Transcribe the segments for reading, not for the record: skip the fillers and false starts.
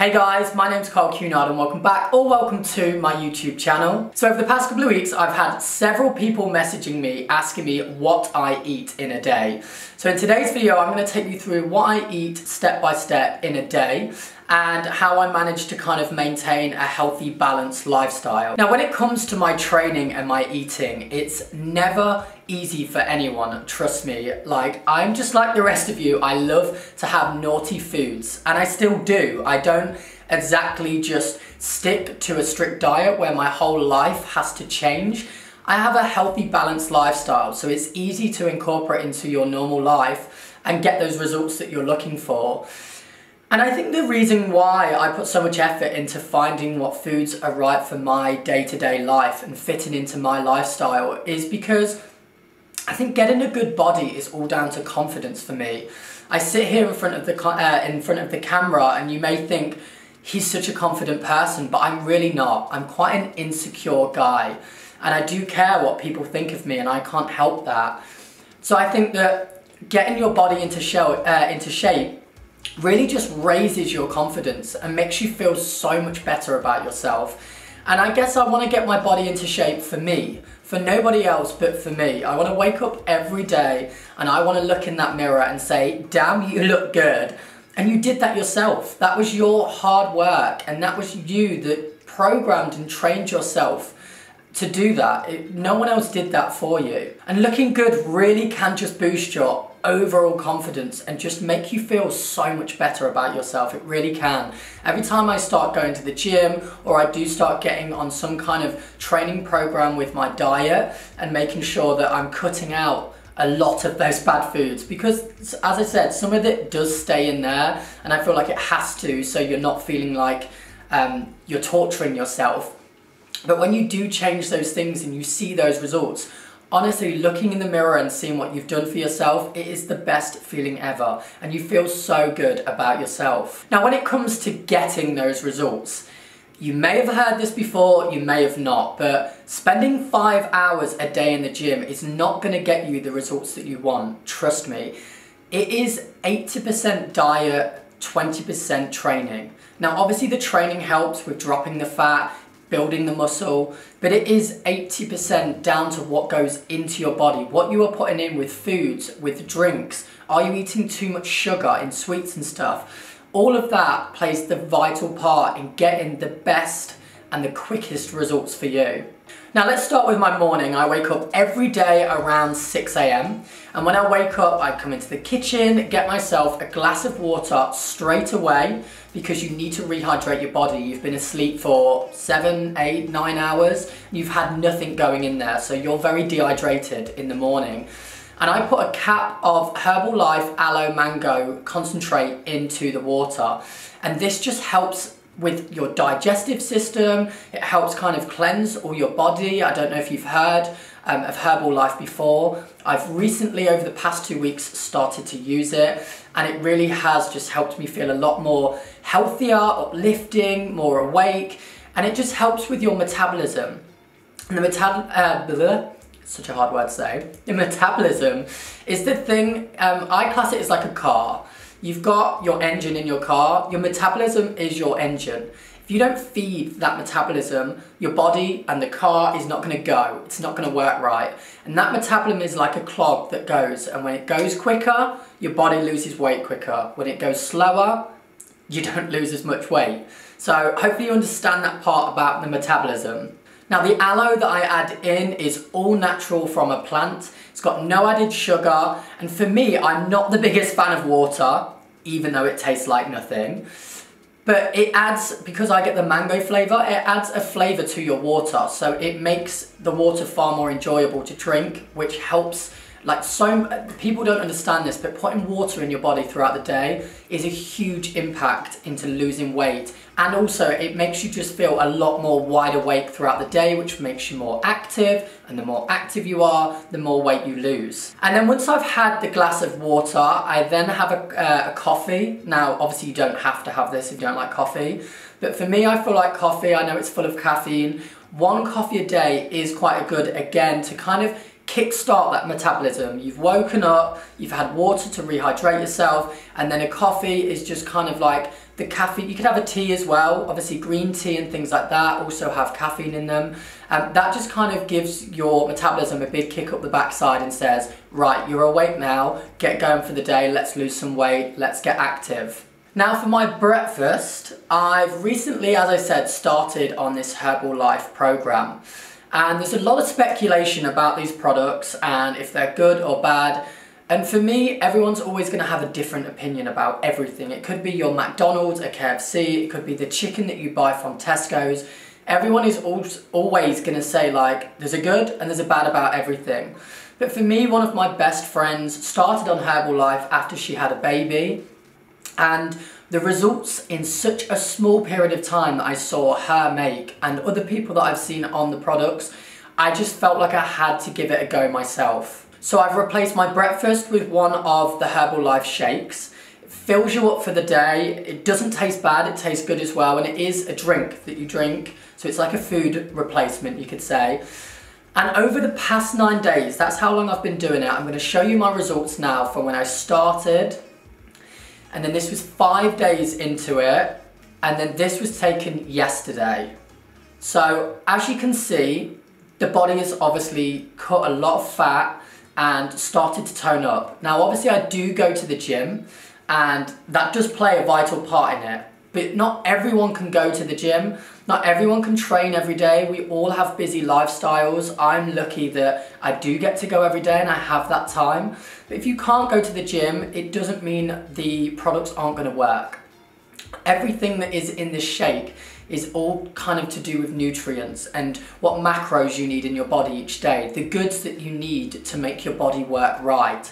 Hey guys, my name's Cunard and welcome back or welcome to my YouTube channel. So over the past couple of weeks I've had several people messaging me asking me what I eat in a day. So in today's video I'm going to take you through what I eat step by step in a day and how I manage to kind of maintain a healthy, balanced lifestyle. Now when it comes to my training and my eating, it's never easy for anyone, trust me. Like, I'm just like the rest of you. I love to have naughty foods, and I still do. I don't exactly just stick to a strict diet where my whole life has to change. I have a healthy, balanced lifestyle, so it's easy to incorporate into your normal life and get those results that you're looking for. And I think the reason why I put so much effort into finding what foods are right for my day-to-day life and fitting into my lifestyle is because I think getting a good body is all down to confidence for me. I sit here in front of the camera and you may think he's such a confident person, but I'm really not. I'm quite an insecure guy and I do care what people think of me, and I can't help that. So I think that getting your body into shape really just raises your confidence and makes you feel so much better about yourself. And I guess I want to get my body into shape for me, for nobody else but for me. I want to wake up every day and I want to look in that mirror and say, damn, you look good. And you did that yourself. That was your hard work, and that was you that programmed and trained yourself to do that. No one else did that for you. And looking good really can just boost your overall confidence and just make you feel so much better about yourself. It really can. Every time I start going to the gym, or I do start getting on some kind of training program with my diet and making sure that I'm cutting out a lot of those bad foods, because as I said, some of it does stay in there and I feel like it has to, so you're not feeling like you're torturing yourself. But when you do change those things and you see those results, honestly, looking in the mirror and seeing what you've done for yourself, it is the best feeling ever, and you feel so good about yourself. Now, when it comes to getting those results, you may have heard this before, you may have not, but spending 5 hours a day in the gym is not going to get you the results that you want, trust me. It is 80% diet, 20% training. Now, obviously the training helps with dropping the fat, building the muscle, but it is 80% down to what goes into your body, what you are putting in with foods, with drinks. Are you eating too much sugar in sweets and stuff? All of that plays the vital part in getting the best and the quickest results for you. Now let's start with my morning. I wake up every day around 6 AM, and when I wake up I come into the kitchen, get myself a glass of water straight away, because you need to rehydrate your body. You've been asleep for 7, 8, 9 hours, you've had nothing going in there, so you're very dehydrated in the morning. And I put a cap of Herbalife Aloe Mango concentrate into the water, and this just helps with your digestive system. It helps kind of cleanse all your body. I don't know if you've heard of Herbalife before. I've recently, over the past 2 weeks, started to use it, and it really has just helped me feel a lot more healthier, uplifting, more awake, and it just helps with your metabolism. And the such a hard word to say. The metabolism is the thing, I class it as like a car. You've got your engine in your car, your metabolism is your engine. If you don't feed that metabolism, your body and the car is not going to go. It's not going to work right. And that metabolism is like a clog that goes, and when it goes quicker, your body loses weight quicker. When it goes slower, you don't lose as much weight. So hopefully you understand that part about the metabolism. Now the aloe that I add in is all natural from a plant. It's got no added sugar, and for me, I'm not the biggest fan of water, even though it tastes like nothing. But it adds, because I get the mango flavour, it adds a flavour to your water, so it makes the water far more enjoyable to drink, which helps. Like, so people don't understand this, but putting water in your body throughout the day is a huge impact into losing weight, and also it makes you just feel a lot more wide awake throughout the day, which makes you more active, and the more active you are, the more weight you lose. And then once I've had the glass of water, I then have a coffee. Now obviously you don't have to have this if you don't like coffee, but for me, I feel like coffee, I know it's full of caffeine. 1 coffee a day is quite good, again, to kind of kickstart that metabolism. You've woken up, you've had water to rehydrate yourself, and then a coffee is just kind of like The caffeine, you could have a tea as well, obviously green tea and things like that also have caffeine in them. That just kind of gives your metabolism a big kick up the backside and says, right, you're awake now, get going for the day, let's lose some weight, let's get active. Now for my breakfast, I've recently, as I said, started on this Herbalife program. And there's a lot of speculation about these products and if they're good or bad. And for me, everyone's always going to have a different opinion about everything. It could be your McDonald's, a KFC, it could be the chicken that you buy from Tesco's. Everyone is always going to say, like, there's a good and there's a bad about everything. But for me, one of my best friends started on Herbalife after she had a baby. And the results in such a small period of time that I saw her make and other people that I've seen on the products, I just felt like I had to give it a go myself. So I've replaced my breakfast with one of the Herbalife shakes. It fills you up for the day. It doesn't taste bad, it tastes good as well, and it is a drink that you drink. So it's like a food replacement, you could say. And over the past 9 days, that's how long I've been doing it. I'm going to show you my results now from when I started. And then this was 5 days into it. And then this was taken yesterday. So as you can see, the body has obviously cut a lot of fat and started to tone up. Now obviously I do go to the gym and that does play a vital part in it, but not everyone can go to the gym, not everyone can train every day. We all have busy lifestyles. I'm lucky that I do get to go every day and I have that time. But if you can't go to the gym, it doesn't mean the products aren't going to work. Everything that is in this shake is all kind of to do with nutrients and what macros you need in your body each day, the goods that you need to make your body work right.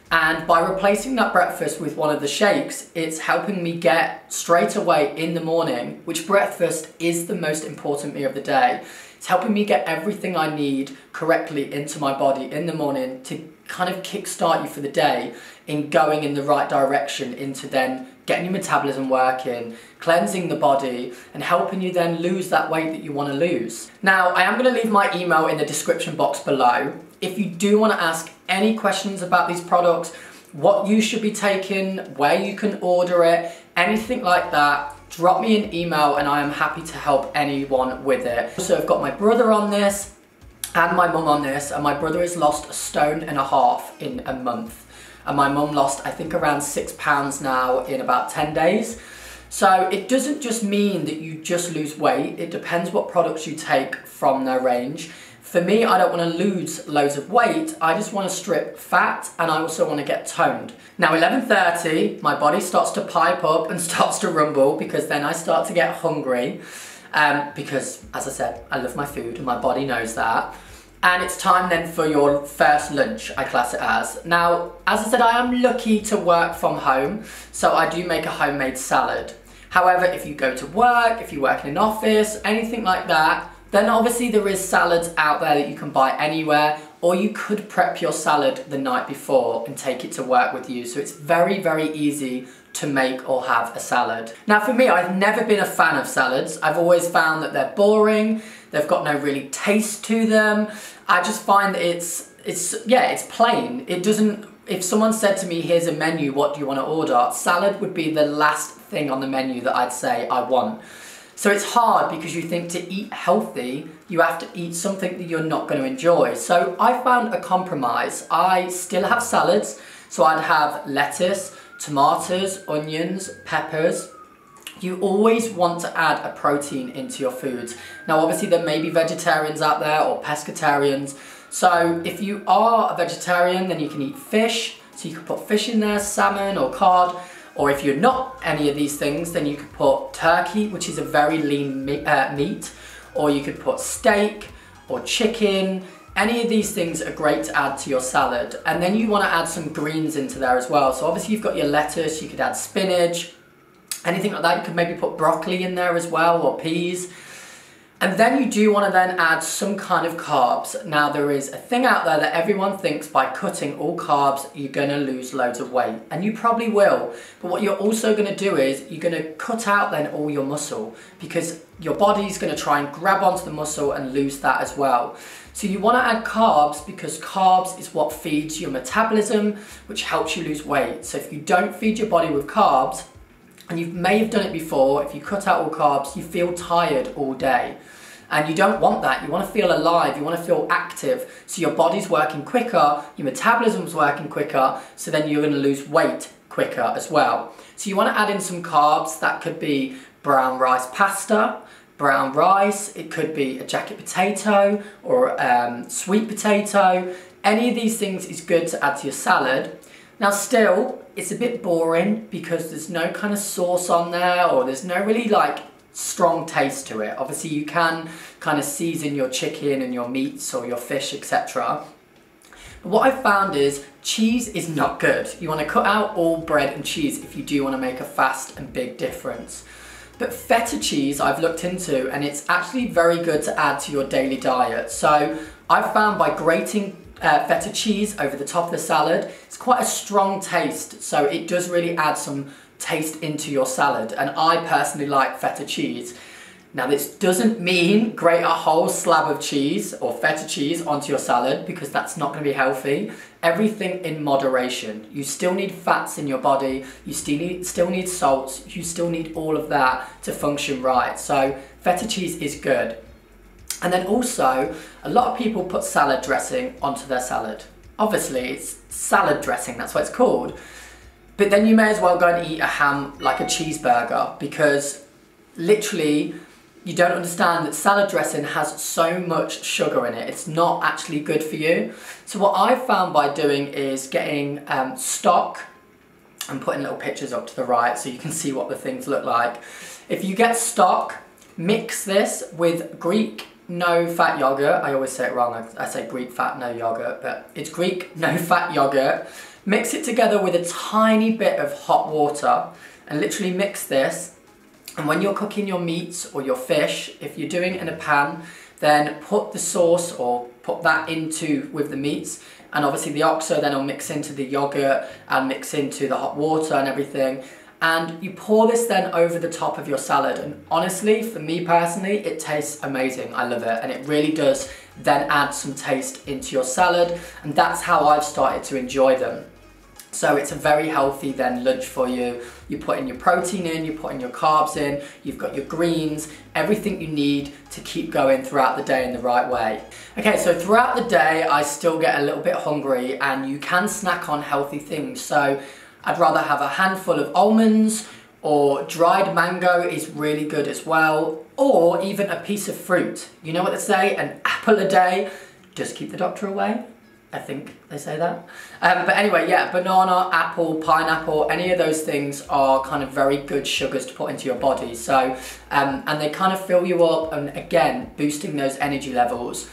And by replacing that breakfast with one of the shakes, it's helping me get straight away in the morning, which breakfast is the most important meal of the day. It's helping me get everything I need correctly into my body in the morning to kind of kickstart you for the day in going in the right direction into then getting your metabolism working, cleansing the body, and helping you then lose that weight that you want to lose. Now, I am going to leave my email in the description box below. If you do want to ask any questions about these products, what you should be taking, where you can order it, anything like that, drop me an email and I am happy to help anyone with it. So I've got my brother on this and my mum on this, and my brother has lost 1.5 stone in a month. And my mum lost, I think, around 6 pounds now in about 10 days. So it doesn't just mean that you just lose weight. It depends what products you take from their range. For me, I don't want to lose loads of weight. I just want to strip fat and I also want to get toned. Now 11:30, my body starts to pipe up and starts to rumble because then I start to get hungry. Because, as I said, I love my food and my body knows that. And it's time then for your first lunch, I class it as. Now, as I said, I am lucky to work from home, so I do make a homemade salad. However, if you go to work, if you work in an office, anything like that, then obviously there is salads out there that you can buy anywhere, or you could prep your salad the night before and take it to work with you. So it's very, very easy to make or have a salad. Now for me, I've never been a fan of salads. I've always found that they're boring, they've got no really taste to them. I just find that it's plain. It doesn't, if someone said to me, here's a menu, what do you want to order? Salad would be the last thing on the menu that I'd say I want. So it's hard because you think to eat healthy, you have to eat something that you're not going to enjoy. So I found a compromise. I still have salads, so I'd have lettuce, tomatoes, onions, peppers. You always want to add a protein into your foods. Now obviously there may be vegetarians out there or pescatarians. So if you are a vegetarian, then you can eat fish. So you could put fish in there, salmon or cod. Or if you're not any of these things, then you could put turkey, which is a very lean meat. Or you could put steak or chicken. Any of these things are great to add to your salad. And then you want to add some greens into there as well. So obviously you've got your lettuce, you could add spinach, anything like that. You could maybe put broccoli in there as well, or peas. And then you do want to then add some kind of carbs. Now there is a thing out there that everyone thinks by cutting all carbs, you're going to lose loads of weight. And you probably will. But what you're also going to do is you're going to cut out then all your muscle, because your body's going to try and grab onto the muscle and lose that as well. So you want to add carbs because carbs is what feeds your metabolism, which helps you lose weight. So if you don't feed your body with carbs, and you may have done it before, if you cut out all carbs, you feel tired all day. And you don't want that. You want to feel alive, you want to feel active. So your body's working quicker, your metabolism's working quicker, so then you're going to lose weight quicker as well. So you want to add in some carbs. That could be brown rice pasta, brown rice, it could be a jacket potato or sweet potato. Any of these things is good to add to your salad. Now still, it's a bit boring because there's no kind of sauce on there, or there's no really like strong taste to it. Obviously you can kind of season your chicken and your meats or your fish, etc. But what I've found is cheese is not good. You want to cut out all bread and cheese if you do want to make a fast and big difference. But feta cheese I've looked into, and it's actually very good to add to your daily diet. So I've found by grating feta cheese over the top of the salad, it's quite a strong taste, so it does really add some taste into your salad, and I personally like feta cheese. Now this doesn't mean grate a whole slab of cheese or feta cheese onto your salad, because that's not going to be healthy. Everything in moderation. You still need fats in your body, you still need salts, you still need all of that to function right. So feta cheese is good. And then also, a lot of people put salad dressing onto their salad. Obviously it's salad dressing, that's what it's called. But then you may as well go and eat a ham like a cheeseburger, because literally you don't understand that salad dressing has so much sugar in it. It's not actually good for you. So what I've found by doing is getting stock, and putting little pictures up to the right so you can see what the things look like. If you get stock, mix this with Greek no-fat yogurt. I always say it wrong, I say Greek fat no yogurt, but it's Greek no-fat yogurt. Mix it together with a tiny bit of hot water and literally mix this. And when you're cooking your meats or your fish, if you're doing it in a pan, then put the sauce or put that into with the meats, and obviously the oxo then will mix into the yogurt and mix into the hot water and everything. And you pour this then over the top of your salad, and honestly, for me personally, it tastes amazing. I love it, and it really does then add some taste into your salad, and that's how I've started to enjoy them. So it's a very healthy then lunch for you. You're putting your protein in, you're putting your carbs in, you've got your greens, everything you need to keep going throughout the day in the right way. Okay, so throughout the day, I still get a little bit hungry, and you can snack on healthy things. So I'd rather have a handful of almonds, or dried mango is really good as well, or even a piece of fruit. You know what they say, an apple a day, just keep the doctor away. I think they say that. But anyway, yeah, banana, apple, pineapple, any of those things are kind of very good sugars to put into your body. So, and they kind of fill you up, and again, boosting those energy levels.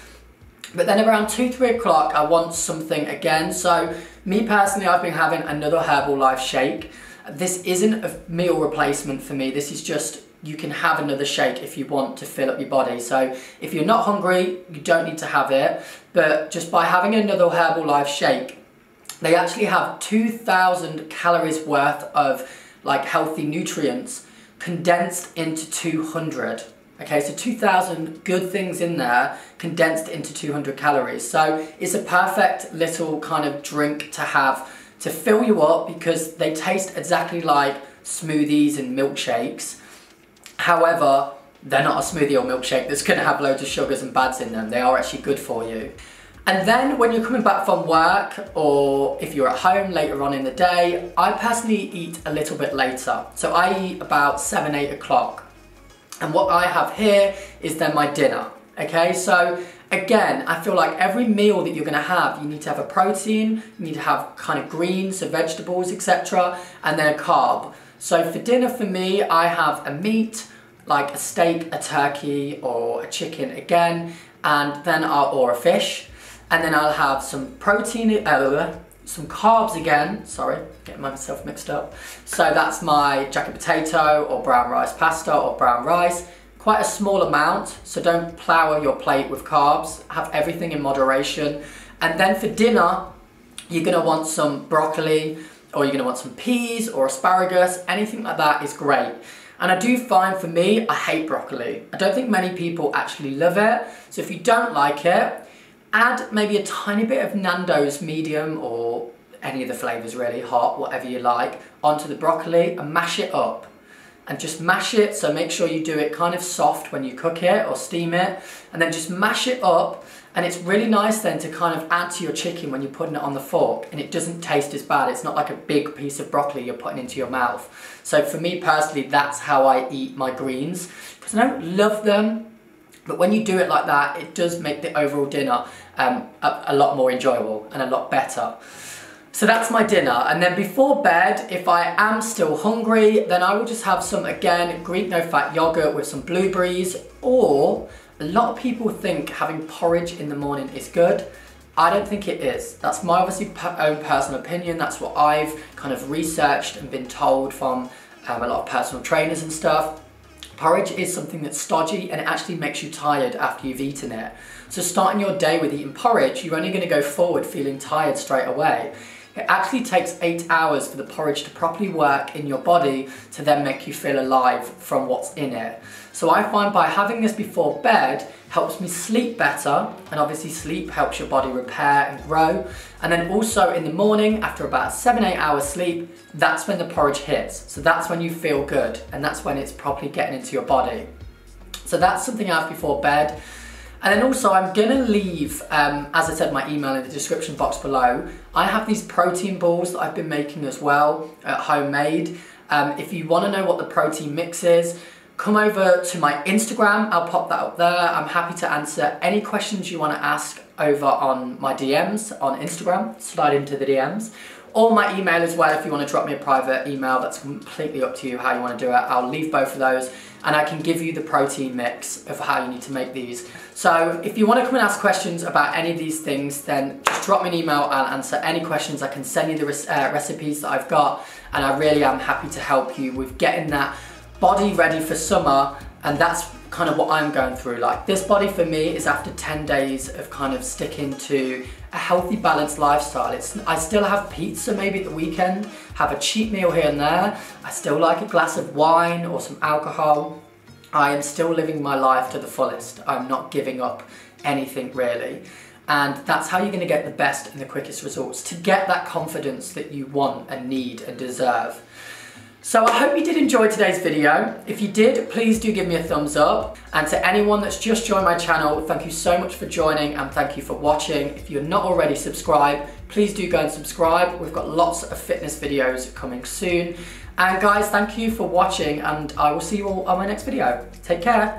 But then around 2-3 o'clock, I want something again. So me personally, I've been having another Herbalife shake. This isn't a meal replacement for me. This is just, you can have another shake if you want to fill up your body. So if you're not hungry, you don't need to have it. But just by having another Herbalife shake, they actually have 2,000 calories worth of like healthy nutrients condensed into 200. Okay, so 2,000 good things in there condensed into 200 calories. So it's a perfect little kind of drink to have to fill you up, because they taste exactly like smoothies and milkshakes. However, they're not a smoothie or milkshake that's going to have loads of sugars and bads in them. They are actually good for you. And then when you're coming back from work, or if you're at home later on in the day, I personally eat a little bit later. So I eat about 7-8 o'clock. And what I have here is then my dinner. Okay, so again, I feel like every meal that you're going to have, you need to have a protein, you need to have kind of greens, so vegetables, etc., and then a carb. So for dinner for me, I have a meat, like a steak, a turkey, or a chicken again, and then or a fish, and then I'll have some protein, some carbs again, sorry, getting myself mixed up. So that's my jacket potato or brown rice pasta or brown rice. Quite a small amount, so don't plow your plate with carbs. Have everything in moderation. And then for dinner, you're gonna want some broccoli, or you're gonna want some peas or asparagus. Anything like that is great. And I do find, for me, I hate broccoli. I don't think many people actually love it. So if you don't like it, add maybe a tiny bit of Nando's medium, or any of the flavors really, hot, whatever you like, onto the broccoli and mash it up. and just mash it. So make sure you do it kind of soft when you cook it or steam it, and then just mash it up. And it's really nice then to kind of add to your chicken when you're putting it on the fork, and it doesn't taste as bad. It's not like a big piece of broccoli you're putting into your mouth. So for me personally, that's how I eat my greens, because I don't love them, but when you do it like that, it does make the overall dinner a lot more enjoyable and a lot better. So that's my dinner, and then before bed, if I am still hungry, then I will just have some, again, Greek no-fat yogurt with some blueberries, or a lot of people think having porridge in the morning is good. I don't think it is. That's my obviously own personal opinion. That's what I've kind of researched and been told from a lot of personal trainers and stuff. Porridge is something that's stodgy, and it actually makes you tired after you've eaten it. So starting your day with eating porridge, you're only going to go forward feeling tired straight away. It actually takes 8 hours for the porridge to properly work in your body to then make you feel alive from what's in it. So I find by having this before bed helps me sleep better, and obviously sleep helps your body repair and grow. And then also in the morning, after about 7-8 hours sleep, that's when the porridge hits. So that's when you feel good, and that's when it's properly getting into your body. So that's something I have before bed. And then also I'm gonna leave, as I said, my email in the description box below. I have these protein balls that I've been making as well, homemade. If you wanna know what the protein mix is, come over to my Instagram, I'll pop that up there. I'm happy to answer any questions you wanna ask over on my DMs on Instagram, slide into the DMs. Or my email as well, if you want to drop me a private email, that's completely up to you how you want to do it. I'll leave both of those, and I can give you the protein mix of how you need to make these. So if you want to come and ask questions about any of these things, then just drop me an email, I'll answer any questions. I can send you the recipes that I've got, and I really am happy to help you with getting that body ready for summer. And that's kind of what I'm going through. Like, this body for me is after 10 days of kind of sticking to a healthy, balanced lifestyle. I still have pizza maybe at the weekend, have a cheat meal here and there. I still like a glass of wine or some alcohol. I am still living my life to the fullest. I'm not giving up anything really. And that's how you're gonna get the best and the quickest results, to get that confidence that you want and need and deserve. So I hope you did enjoy today's video. If you did, please do give me a thumbs up. And to anyone that's just joined my channel, thank you so much for joining, and thank you for watching. If you're not already subscribed, please do go and subscribe. We've got lots of fitness videos coming soon. And guys, thank you for watching, and I will see you all on my next video. Take care.